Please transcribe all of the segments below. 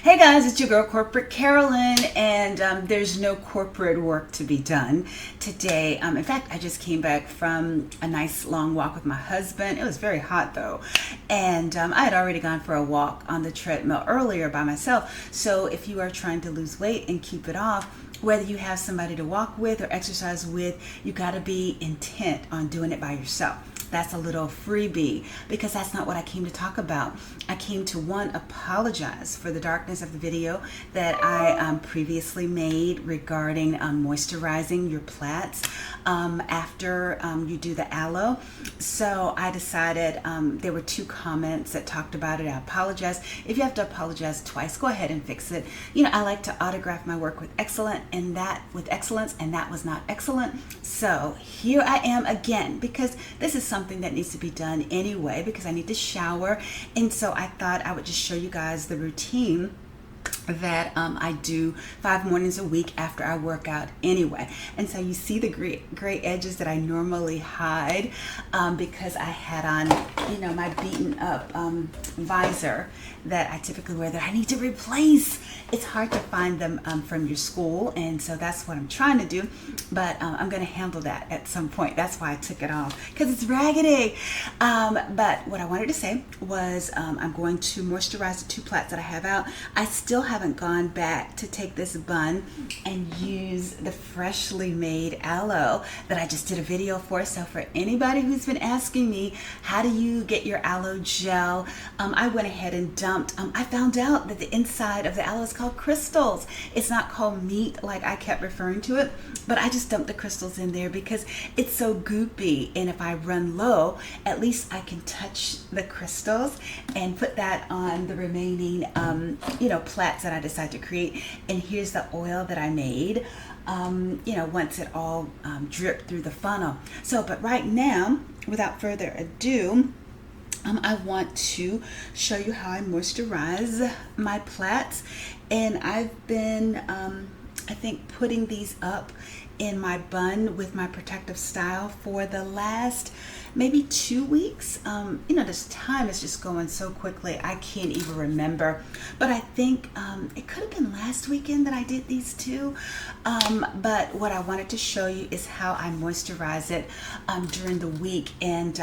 Hey guys, it's your girl Corporate Carolyn, and there's no corporate work to be done today. In fact, I just came back from a nice long walk with my husband. It was very hot though, and I had already gone for a walk on the treadmill earlier by myself. So if you are trying to lose weight and keep it off, whether you have somebody to walk with or exercise with, you got to be intent on doing it by yourself. That's a little freebie because that's not what I came to talk about. I came to apologize for the darkness of the video that I previously made regarding moisturizing your plaits after you do the aloe. So I decided there were 2 comments that talked about it. I apologize. If you have to apologize twice, go ahead and fix it. You know, I like to autograph my work with excellence, and that was not excellent. So here I am again because this is something that needs to be done anyway because I need to shower, and so I thought I would just show you guys the routine that I do 5 mornings a week after I work out anyway. And so you see the gray edges that I normally hide because I had on, you know, my beaten up visor that I typically wear that I need to replace. It's hard to find them from your school, and so that's what I'm trying to do, but I'm going to handle that at some point. That's why I took it off, because it's raggedy. But what I wanted to say was I'm going to moisturize the 2 plaits that I have out. I still haven't gone back to take this bun and use the freshly made aloe that I just did a video for. So for anybody who's been asking me, how do you get your aloe gel? I went ahead and dumped. I found out that the inside of the aloe is called crystals. It's not called meat like I kept referring to it, but I just dumped the crystals in there because it's so goopy, and if I run low, at least I can touch the crystals and put that on the remaining you know, plaits that I decide to create. And here's the oil that I made you know, once it all dripped through the funnel. So but right now, without further ado, I want to show you how I moisturize my plaits, and I've been I think putting these up in my bun with my protective style for the last maybe 2 weeks. You know, this time is just going so quickly I can't even remember, but I think it could have been last weekend that I did these 2. But what I wanted to show you is how I moisturize it during the week, and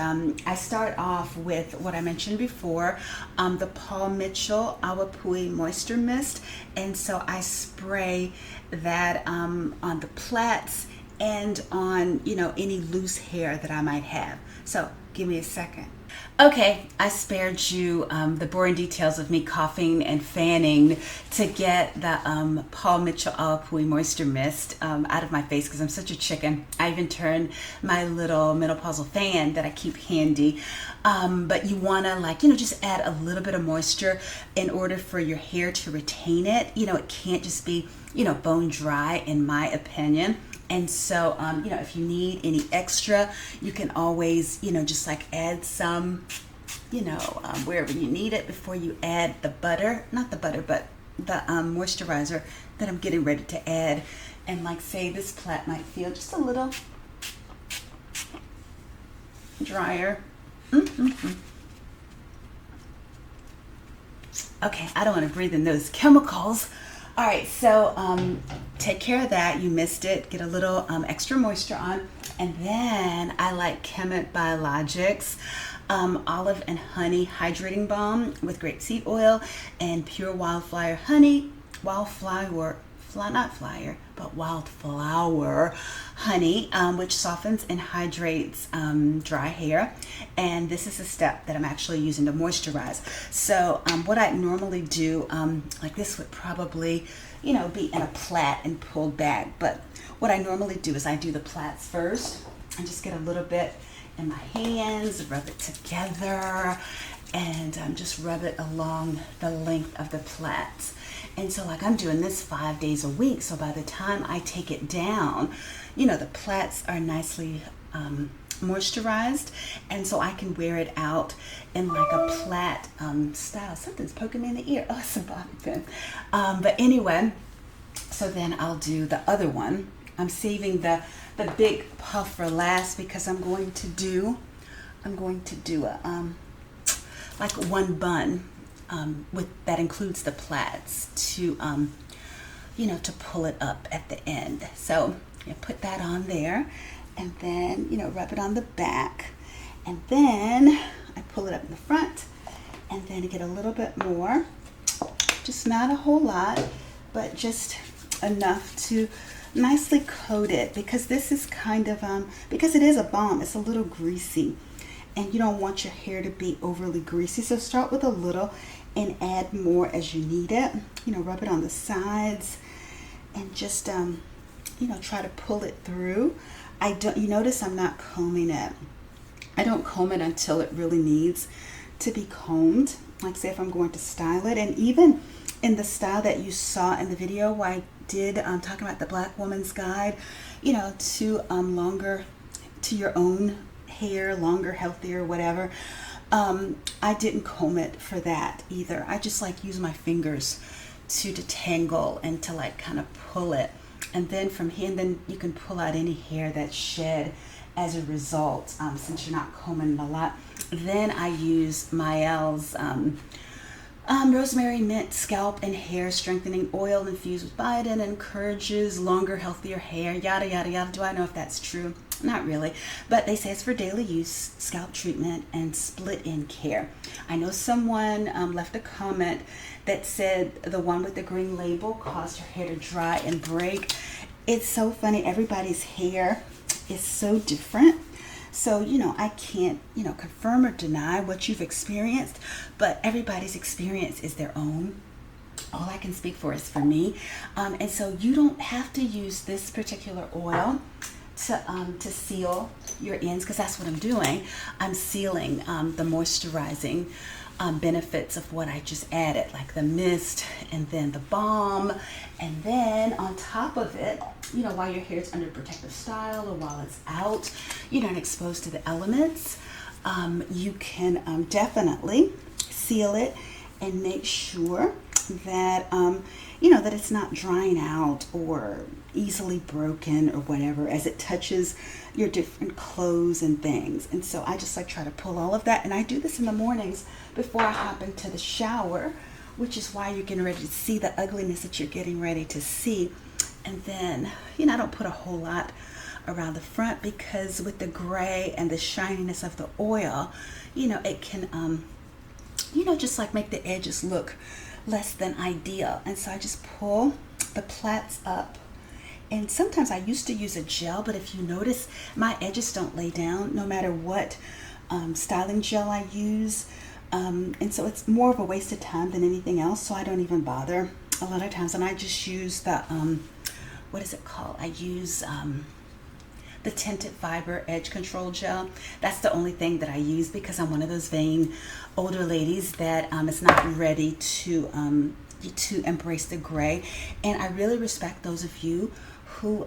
I start off with what I mentioned before, the Paul Mitchell Awapuhi Moisture Mist, and so I spray that on the plaits and on, you know, any loose hair that I might have. So give me a second. Okay, I spared you the boring details of me coughing and fanning to get the Paul Mitchell Awapuhi Moisture Mist out of my face because I'm such a chicken. I even turned my little menopausal fan that I keep handy. But you want to, like, you know, just add a little bit of moisture in order for your hair to retain it. You know, it can't just be, you know, bone dry, in my opinion. And so, you know, if you need any extra, you can always, you know, just like add some, you know, wherever you need it before you add the butter, not the butter, but the moisturizer that I'm getting ready to add. And like, say this plait might feel just a little drier. Okay, I don't want to breathe in those chemicals. All right, so take care of that. You missed it. Get a little extra moisture on. And then I like Qhemet Biologics olive and honey hydrating balm with grapeseed oil and pure wildflower honey, wildflower honey, which softens and hydrates dry hair. And this is a step that I'm actually using to moisturize. So what I normally do, like this would probably, you know, be in a plait and pulled back, but what I normally do is I do the plaits first and just get a little bit in my hands, rub it together, and just rub it along the length of the plaits. And so like I'm doing this 5 days a week, so by the time I take it down, you know, the plaits are nicely moisturized, and so I can wear it out in like a plait style. Something's poking me in the ear. Oh, it's a bobby pin. But anyway, so then I'll do the other one. I'm saving the big puff for last because I'm going to do a like 1 bun that includes the plaits to to pull it up at the end. So you put that on there, and then rub it on the back, and then I pull it up in the front, and then get a little bit more, just not a whole lot, but just enough to nicely coat it, because this is kind of because it is a balm, it's a little greasy, and you don't want your hair to be overly greasy. So start with a little and add more as you need it. Rub it on the sides, and just try to pull it through. You notice I'm not combing it. I don't comb it until it really needs to be combed. Like, say if I'm going to style it, and even in the style that you saw in the video where I did talking about the Black Woman's Guide, to longer, to your own hair, longer, healthier, whatever. I didn't comb it for that either. I just use my fingers to detangle and to kind of pull it, and then from here, and then you can pull out any hair that's shed as a result, since you're not combing it a lot. Then I use Mielle's Rosemary Mint Scalp and Hair Strengthening Oil infused with biotin, encourages longer, healthier hair, yada, yada, yada. Do I know if that's true? Not really, but they say it's for daily use, scalp treatment, and split-end care. I know someone left a comment that said the one with the green label caused her hair to dry and break. It's so funny. Everybody's hair is so different. So, I can't, confirm or deny what you've experienced, but everybody's experience is their own. All I can speak for is for me. And so you don't have to use this particular oil to seal your ends, because that's what I'm doing. I'm sealing the moisturizing benefits of what I just added, like the mist and then the balm, and then on top of it, while your hair is under protective style or while it's out, and exposed to the elements, you can definitely seal it and make sure that that it's not drying out or easily broken or whatever as it touches your different clothes and things. And so I just try to pull all of that, and I do this in the mornings before I hop into the shower, which is why you're getting ready to see the ugliness that you're getting ready to see. And then I don't put a whole lot around the front, because with the gray and the shininess of the oil, it can just make the edges look less than ideal. And so I just pull the plaits up, and sometimes I used to use a gel, but if you notice, my edges don't lay down no matter what styling gel I use, and so it's more of a waste of time than anything else, so I don't even bother a lot of times. And I just use the what is it called? I use the tinted fiber edge control gel. That's the only thing that I use, because I'm one of those vain older ladies that is not ready to embrace the gray. And I really respect those of you who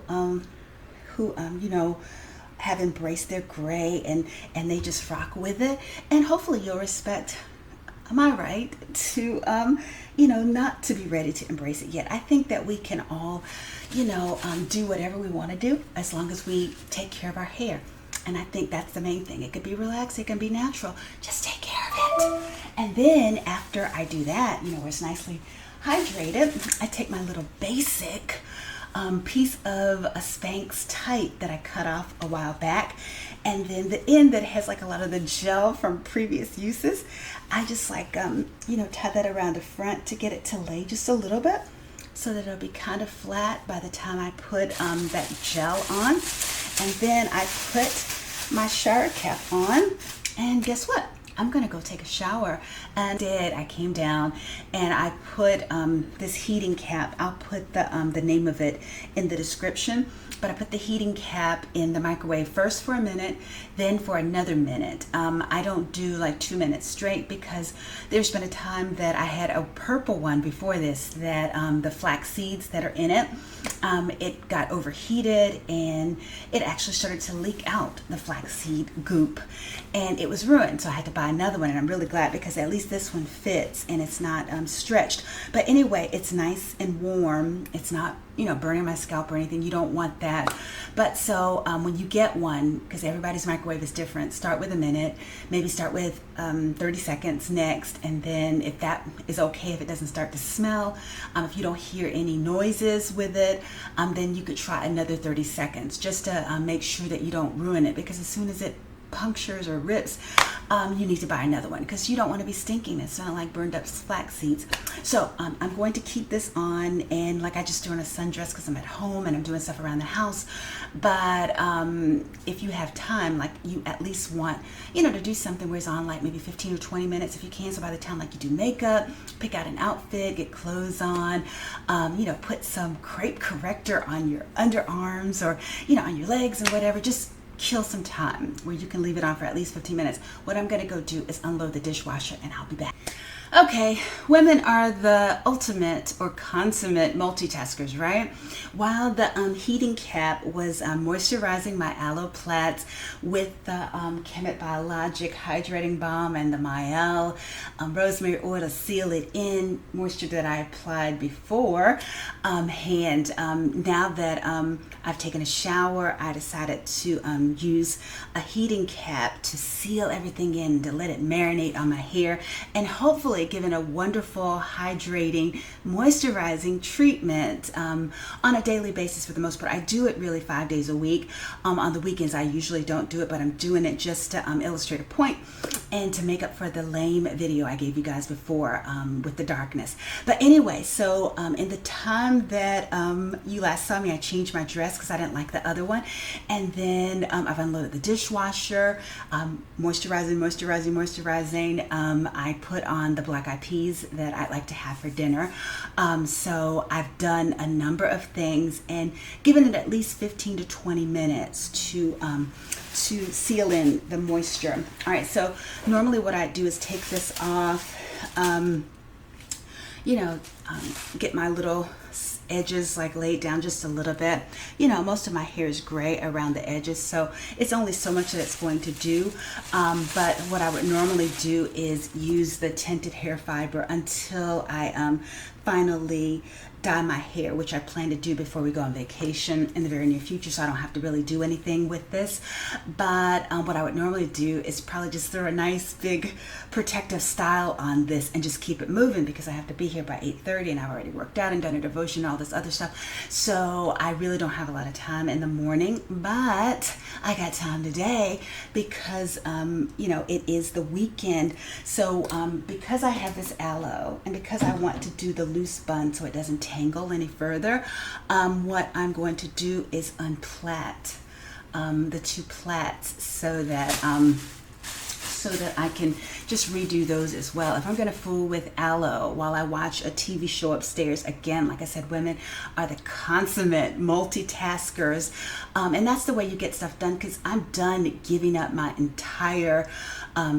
have embraced their gray and they just rock with it. And hopefully you'll respect my right to not to be ready to embrace it yet. I think that we can all do whatever we want to do as long as we take care of our hair. And I think that's the main thing. It could be relaxed, it can be natural. Just take care of it. And then after I do that, where it's nicely hydrated, I take my little basic piece of a Spanx tight that I cut off a while back, and then the end that has a lot of the gel from previous uses, I just tie that around the front to get it to lay just a little bit, so that it'll be kind of flat by the time I put that gel on. And then I put my shower cap on, and guess what? I'm gonna go take a shower. And I came down and I put this heating cap. I'll put the name of it in the description, but I put the heating cap in the microwave first for a minute, then for another minute. I don't do 2 minutes straight, because there's been a time that I had a purple one before this that the flax seeds that are in it, it got overheated and it actually started to leak out the flaxseed goop, and it was ruined. So I had to buy another one, and I'm really glad, because at least this one fits and it's not stretched. But anyway, it's nice and warm. It's not burning my scalp or anything. You don't want that. But so when you get one, because everybody's microwave is different, start with a minute, maybe start with 30 seconds next, and then if that is okay, if it doesn't start to smell, if you don't hear any noises with it, then you could try another 30 seconds just to make sure that you don't ruin it, because as soon as it punctures or rips, you need to buy another one, because you don't want to be stinking. It's not like burned up flax seeds. So I'm going to keep this on, and like I just doing a sundress because I'm at home and I'm doing stuff around the house. But if you have time, like you at least want, to do something where it's on like maybe 15 or 20 minutes if you can. So by the time like you do makeup, pick out an outfit, get clothes on, put some crepe corrector on your underarms or, on your legs and whatever, just kill some time where you can leave it on for at least 15 minutes. What I'm going to go do is unload the dishwasher, and I'll be back. Okay, women are the ultimate or consummate multitaskers, right? While the heating cap was moisturizing my aloe plaits with the Qhemet Biologic Hydrating Balm and the Mielle Rosemary oil to seal it in, moisture that I applied before. And now that I've taken a shower, I decided to use a heating cap to seal everything in, to let it marinate on my hair, and hopefully give it a wonderful, hydrating, moisturizing treatment on a daily basis for the most part. I do it really 5 days a week. On the weekends, I usually don't do it, but I'm doing it just to illustrate a point and to make up for the lame video I gave you guys before with the darkness. But anyway, so in the time that you last saw me, I changed my dress because I didn't like the other one. And then I've unloaded the dishwasher, moisturizing. I put on the black eyed peas that I like to have for dinner. So I've done a number of things and given it at least 15 to 20 minutes to seal in the moisture. All right, so normally what I do is take this off, get my little edges like laid down just a little bit. Most of my hair is gray around the edges, so it's only so much that it's going to do. But what I would normally do is use the tinted hair fiber until I finally dye my hair, which I plan to do before we go on vacation in the very near future, so I don't have to really do anything with this. But what I would normally do is probably just throw a nice big protective style on this and just keep it moving, because I have to be here by 8:30 and I've already worked out and done a devotion and all this other stuff. So I really don't have a lot of time in the morning, but I got time today because it is the weekend. So because I have this aloe and because I want to do the loose bun so it doesn't tangle any further, what I'm going to do is unplait the two plaits so that I can just redo those as well. If I'm going to fool with aloe while I watch a TV show upstairs, again, like I said, women are the consummate multitaskers, and that's the way you get stuff done, because I'm done giving up my entire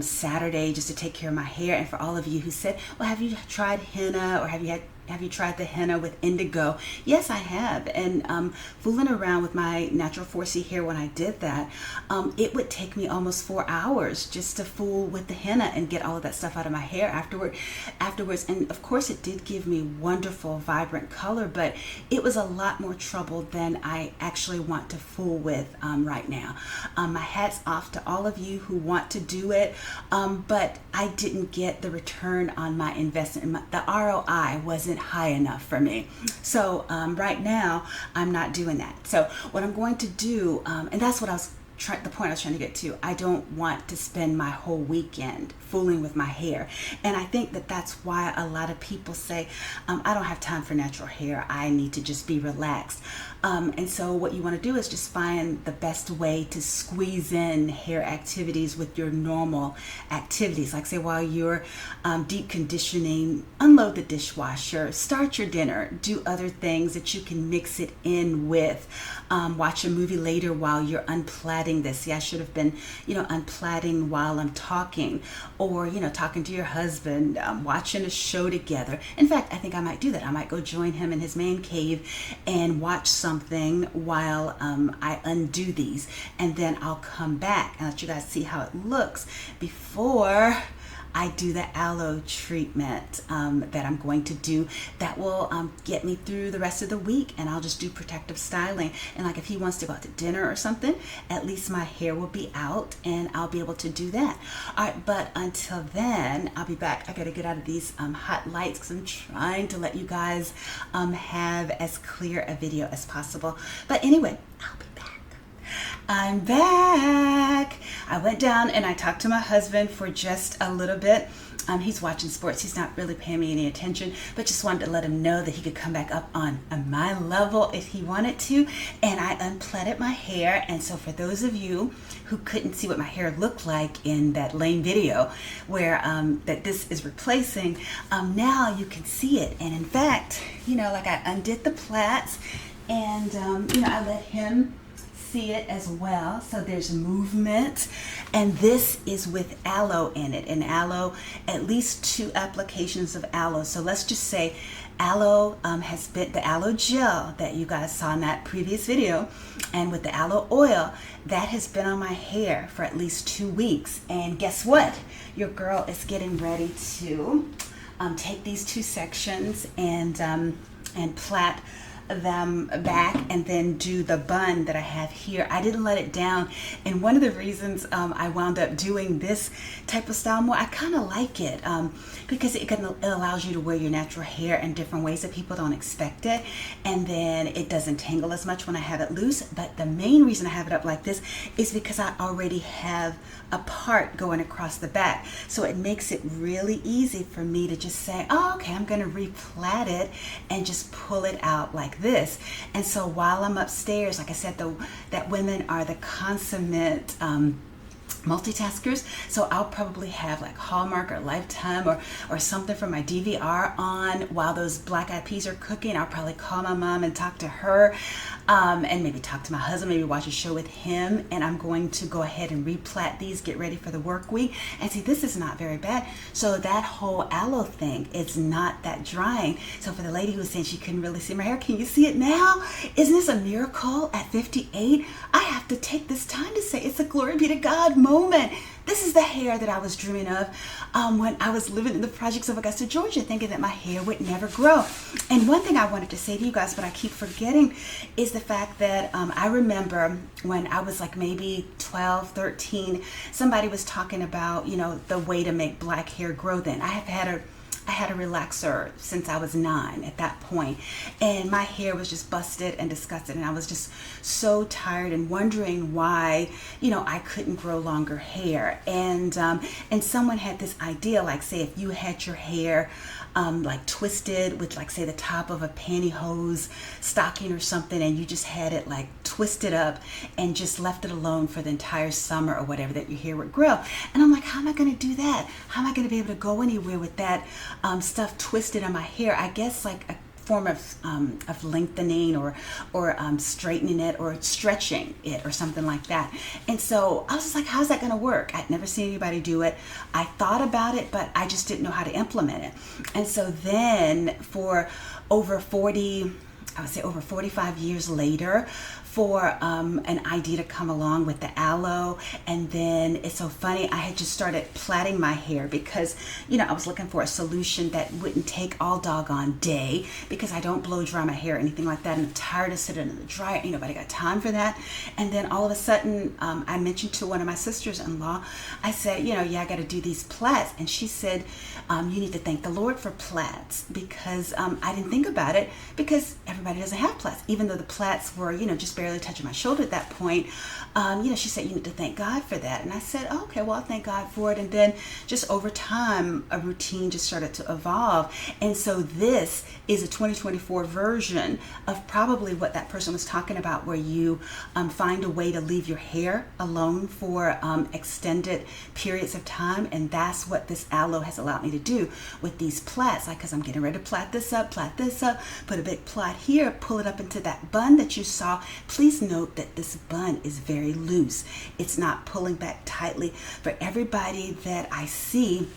Saturday just to take care of my hair. And for all of you who said, well, have you tried henna, or have you tried the henna with indigo? Yes, I have. And fooling around with my natural 4C hair when I did that, it would take me almost 4 hours just to fool with the henna and get all of that stuff out of my hair afterwards. And of course it did give me wonderful, vibrant color, but it was a lot more trouble than I actually want to fool with right now. My hat's off to all of you who want to do it, but I didn't get the return on my investment. The ROI wasn't high enough for me. So right now I'm not doing that. So what I'm going to do, and that's what the point I was trying to get to, I don't want to spend my whole weekend fooling with my hair. And I think that that's why a lot of people say, I don't have time for natural hair, I need to just be relaxed. And so what you want to do is just find the best way to squeeze in hair activities with your normal activities. Like say while you're deep conditioning, unload the dishwasher, start your dinner, do other things that you can mix it in with. Watch a movie later while you're unplaiting this. See, I should have been, unplaiting while I'm talking, or, talking to your husband, watching a show together. In fact, I think I might do that. I might go join him in his man cave and watch something while I undo these, and then I'll come back and let you guys see how it looks before I do the aloe treatment that I'm going to do that will get me through the rest of the week, and I'll just do protective styling. And like if he wants to go out to dinner or something, at least my hair will be out and I'll be able to do that. All right, but until then, I'll be back. I gotta get out of these hot lights because I'm trying to let you guys have as clear a video as possible. But anyway, I'll be back. I'm back. I went down and I talked to my husband for just a little bit. He's watching sports. He's not really paying me any attention, but just wanted to let him know that he could come back up on my level if he wanted to. And I unplaited my hair. And so for those of you who couldn't see what my hair looked like in that lame video where that this is replacing, now you can see it. And in fact, you know, like I undid the plaits and, you know, I let him see it as well. So there's movement, and this is with aloe in it, and aloe, at least 2 applications of aloe. So let's just say aloe has been the aloe gel that you guys saw in that previous video, and with the aloe oil that has been on my hair for at least 2 weeks. And guess what, your girl is getting ready to take these 2 sections and plait them back and then do the bun that I have here. I didn't let it down, and one of the reasons I wound up doing this type of style more, I kind of like it because it allows you to wear your natural hair in different ways that people don't expect it, and then it doesn't tangle as much when I have it loose. But the main reason I have it up like this is because I already have a part going across the back, so it makes it really easy for me to just say, oh, okay, I'm going to replait it and just pull it out like this. And so while I'm upstairs, like I said, that women are the consummate multitaskers, so I'll probably have like Hallmark or Lifetime or something from my DVR on while those black eyed peas are cooking. I'll probably call my mom and talk to her, and maybe talk to my husband, maybe watch a show with him. And I'm going to go ahead and replait these, get ready for the work week. And see, this is not very bad. So that whole aloe thing, it's not that drying. So for the lady who was saying she couldn't really see my hair, can you see it now? Isn't this a miracle at 58? I have to take this time to say it's a glory be to God moment. This is the hair that I was dreaming of when I was living in the projects of Augusta, Georgia, thinking that my hair would never grow. And one thing I wanted to say to you guys, but I keep forgetting, is the fact that I remember when I was like maybe 12, 13, somebody was talking about, you know, the way to make black hair grow then. I had a relaxer since I was 9 at that point, and my hair was just busted and disgusted, and I was just so tired and wondering why, you know, I couldn't grow longer hair. And someone had this idea, like say if you had your hair like twisted with, like say the top of a pantyhose stocking or something, and you just had it like twisted up and just left it alone for the entire summer or whatever, that your hair would grow. And I'm like, how am I going to do that? How am I going to be able to go anywhere with that stuff twisted on my hair? I guess like a form of lengthening or straightening it or stretching it or something like that. And so I was just like, how's that going to work? I'd never seen anybody do it. I thought about it, but I just didn't know how to implement it. And so then for over 45 years later, for an idea to come along with the aloe. And then it's so funny, I had just started plaiting my hair because, you know, I was looking for a solution that wouldn't take all doggone day, because I don't blow dry my hair or anything like that, and I'm tired of sitting in the dryer. Ain't nobody got time for that. And then all of a sudden, I mentioned to one of my sisters-in-law, I said, you know, yeah, I got to do these plaits. And she said, you need to thank the Lord for plaits, because I didn't think about it, because everybody doesn't have plaits, even though the plaits were, you know, just barely touching my shoulder at that point. You know, she said, you need to thank God for that. And I said, oh, okay, well, I'll thank God for it. And then just over time, a routine just started to evolve. And so this is a 2024 version of probably what that person was talking about, where you find a way to leave your hair alone for extended periods of time. And that's what this aloe has allowed me to do with these plaits. Like, because I'm getting ready to plait this up, put a big plait here, pull it up into that bun that you saw. Please note that this bun is very loose. It's not pulling back tightly. For everybody that I see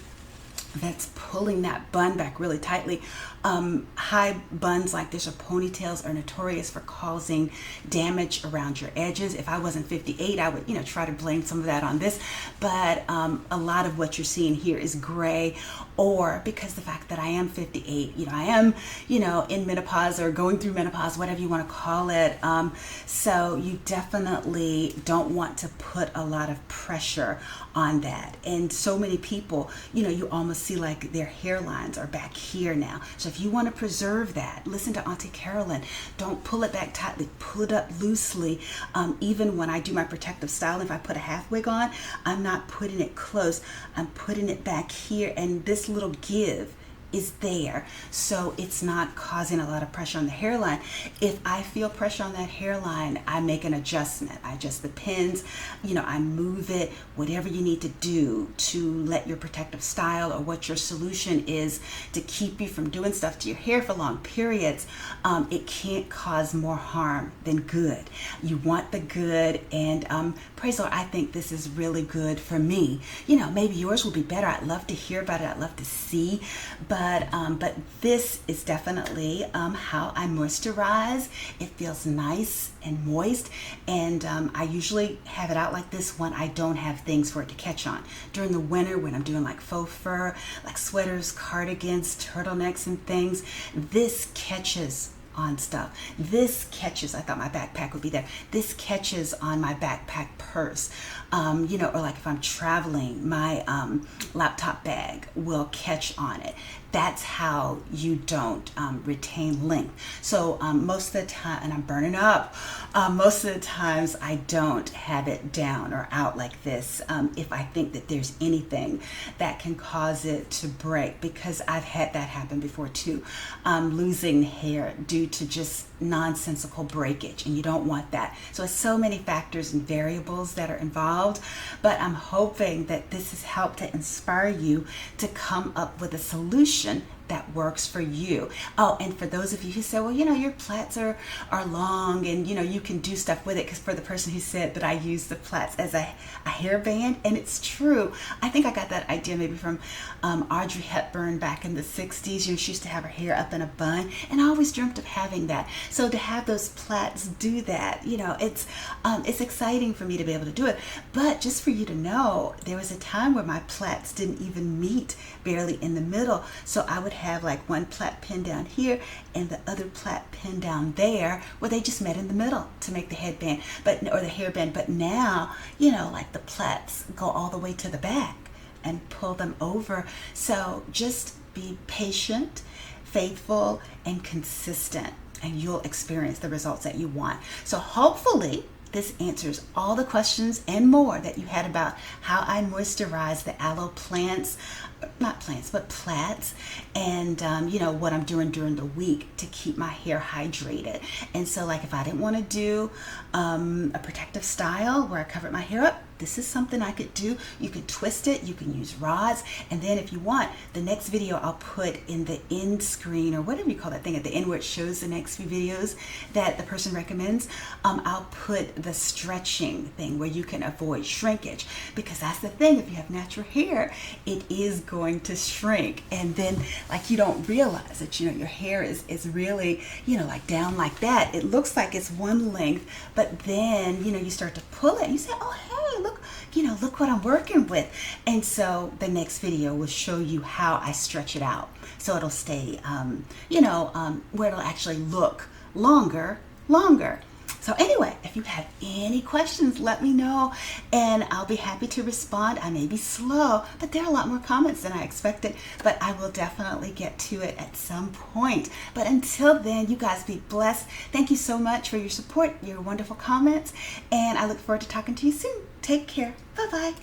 that's pulling that bun back really tightly, High buns like this or ponytails are notorious for causing damage around your edges. If I wasn't 58, I would, try to blame some of that on this. But a lot of what you're seeing here is gray, or because the fact that I am 58, I am, in menopause or going through menopause, whatever you want to call it. So you definitely don't want to put a lot of pressure on that. And so many people, you almost see like their hairlines are back here now. So if you want to preserve that, listen to Auntie Carolyn. Don't pull it back tightly, pull it up loosely. Even when I do my protective styling, if I put a half wig on, I'm not putting it close. I'm putting it back here, and this little give is there, so it's not causing a lot of pressure on the hairline. If I feel pressure on that hairline, I make an adjustment. I adjust the pins, I move it, whatever you need to do to let your protective style or what your solution is to keep you from doing stuff to your hair for long periods. It can't cause more harm than good. You want the good, and praise the Lord, I think this is really good for me. Maybe yours will be better. I'd love to hear about it. I'd love to see, but this is definitely how I moisturize. It feels nice and moist, and I usually have it out like this when I don't have things for it to catch on. During the winter, when I'm doing like faux fur, like sweaters, cardigans, turtlenecks and things, this catches on stuff. This catches, I thought my backpack would be there. This catches on my backpack purse, or like if I'm traveling, my laptop bag will catch on it. That's how you don't retain length. So most of the time, and I'm burning up, most of the times I don't have it down or out like this if I think that there's anything that can cause it to break, because I've had that happen before too, losing hair due to just nonsensical breakage, and you don't want that. So it's so many factors and variables that are involved, but I'm hoping that this has helped to inspire you to come up with a solution that works for you. Oh, and for those of you who say, well, your plaits are long and, you can do stuff with it, because for the person who said that I use the plaits as a hairband, and it's true. I think I got that idea maybe from Audrey Hepburn back in the 60s. She used to have her hair up in a bun, and I always dreamt of having that. So to have those plaits do that, it's exciting for me to be able to do it. But just for you to know, there was a time where my plaits didn't even meet barely in the middle. So I would have like one plait pin down here and the other plait pin down there, where they just met in the middle to make the headband, or the hairband. But now, like the plaits go all the way to the back and pull them over. So just be patient, faithful, and consistent, and you'll experience the results that you want. So hopefully this answers all the questions and more that you had about how I moisturize the aloe plants, not plants, but plaits, and what I'm doing during the week to keep my hair hydrated. And so like if I didn't want to do a protective style where I covered my hair up, this is something I could do. You can twist it, you can use rods, and then if you want, the next video I'll put in the end screen, or whatever you call that thing at the end where it shows the next few videos that the person recommends. I'll put the stretching thing where you can avoid shrinkage, because that's the thing. If you have natural hair, it is going to shrink, and then like you don't realize that your hair is really like down like that. It looks like it's one length, but then you start to pull it and you say, oh hey, look what I'm working with. And so the next video will show you how I stretch it out so it'll stay where it'll actually look longer. So anyway, if you have any questions, let me know, and I'll be happy to respond. I may be slow, but there are a lot more comments than I expected, but I will definitely get to it at some point. But until then, you guys be blessed. Thank you so much for your support, your wonderful comments, and I look forward to talking to you soon. Take care. Bye-bye.